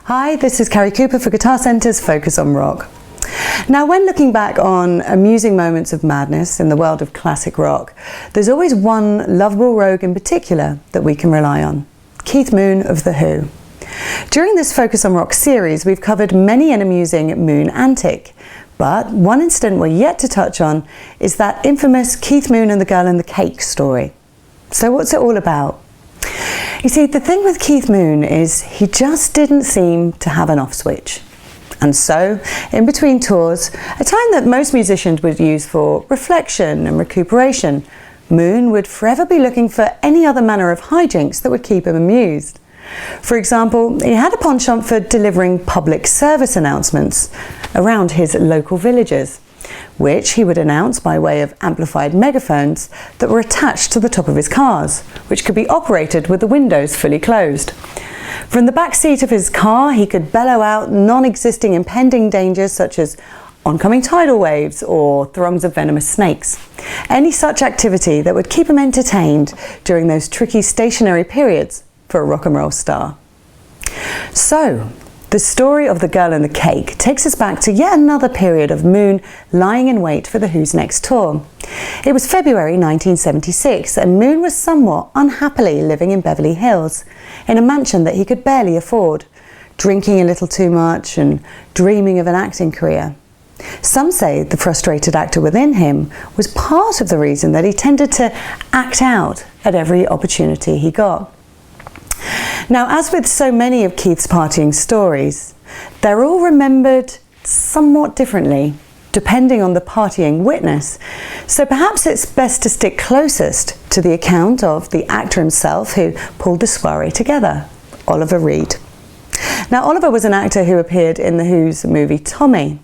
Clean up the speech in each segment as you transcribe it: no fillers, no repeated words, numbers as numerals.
Hi, this is Carrie Cooper for Guitar Centre's Focus on Rock. Now, when looking back on amusing moments of madness in the world of classic rock, there's always one lovable rogue in particular that we can rely on: Keith Moon of The Who. During this Focus on Rock series, we've covered many an amusing Moon antic, but one incident we're yet to touch on is that infamous Keith Moon and the Girl in the Cake story. So what's it all about? You see, the thing with Keith Moon is he just didn't seem to have an off switch. And so, in between tours, a time that most musicians would use for reflection and recuperation, Moon would forever be looking for any other manner of hijinks that would keep him amused. For example, he had a penchant for delivering public service announcements around his local villages, which he would announce by way of amplified megaphones that were attached to the top of his cars, which could be operated with the windows fully closed. From the back seat of his car, he could bellow out non-existing impending dangers such as oncoming tidal waves or throngs of venomous snakes. Any such activity that would keep him entertained during those tricky stationary periods for a rock and roll star. So, the story of the Girl in the Cake takes us back to yet another period of Moon lying in wait for The Who's next tour. It was February 1976 and Moon was somewhat unhappily living in Beverly Hills, in a mansion that he could barely afford, drinking a little too much and dreaming of an acting career. Some say the frustrated actor within him was part of the reason that he tended to act out at every opportunity he got. Now, as with so many of Keith's partying stories, they're all remembered somewhat differently, depending on the partying witness. So perhaps it's best to stick closest to the account of the actor himself who pulled the soiree together, Oliver Reed. Now, Oliver was an actor who appeared in The Who's movie Tommy.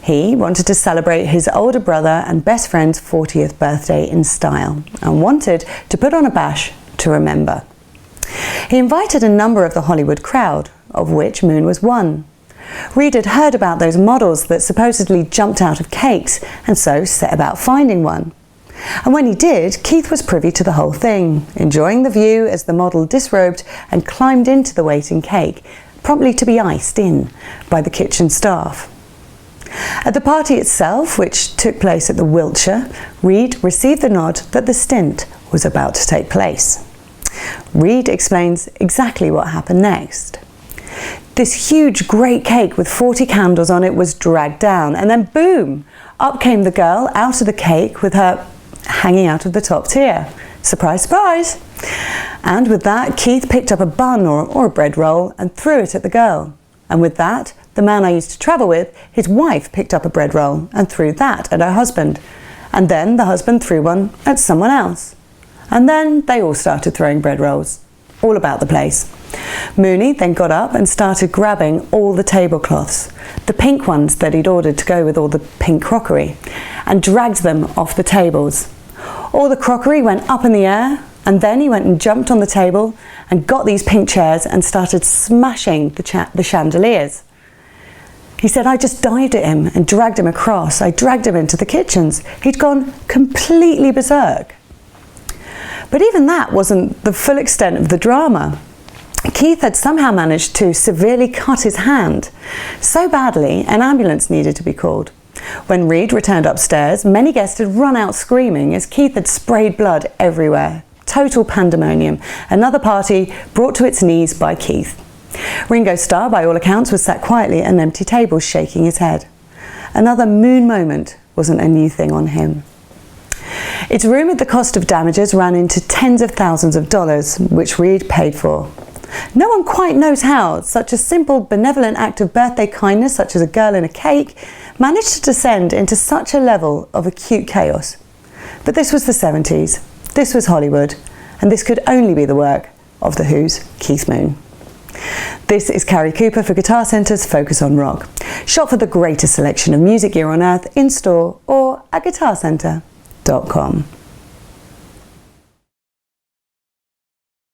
He wanted to celebrate his older brother and best friend's 40th birthday in style and wanted to put on a bash to remember. He invited a number of the Hollywood crowd, of which Moon was one. Reed had heard about those models that supposedly jumped out of cakes and so set about finding one. And when he did, Keith was privy to the whole thing, enjoying the view as the model disrobed and climbed into the waiting cake, promptly to be iced in by the kitchen staff. At the party itself, which took place at the Wiltshire, Reed received the nod that the stint was about to take place. Reed explains exactly what happened next. This huge great cake with 40 candles on it was dragged down, and then boom, up came the girl out of the cake with her hanging out of the top tier. Surprise, surprise! And with that, Keith picked up a bun or a bread roll and threw it at the girl. And with that, the man I used to travel with, his wife picked up a bread roll and threw that at her husband. And then the husband threw one at someone else. And then they all started throwing bread rolls, all about the place. Mooney then got up and started grabbing all the tablecloths, the pink ones that he'd ordered to go with all the pink crockery, and dragged them off the tables. All the crockery went up in the air, and then he went and jumped on the table and got these pink chairs and started smashing the chandeliers. He said, I just dived at him and dragged him across. I dragged him into the kitchens. He'd gone completely berserk. But even that wasn't the full extent of the drama. Keith had somehow managed to severely cut his hand, so badly an ambulance needed to be called. When Reed returned upstairs, many guests had run out screaming as Keith had sprayed blood everywhere. Total pandemonium. Another party brought to its knees by Keith. Ringo Starr, by all accounts, was sat quietly at an empty table shaking his head. Another Moon moment wasn't a new thing on him. It's rumoured the cost of damages ran into tens of thousands of dollars, which Reed paid for. No one quite knows how such a simple, benevolent act of birthday kindness, such as a girl in a cake, managed to descend into such a level of acute chaos. But this was the 70s, this was Hollywood, and this could only be the work of The Who's Keith Moon. This is Carrie Cooper for Guitar Centre's Focus on Rock. Shop for the greatest selection of music gear on earth in store or at guitarcentre.com.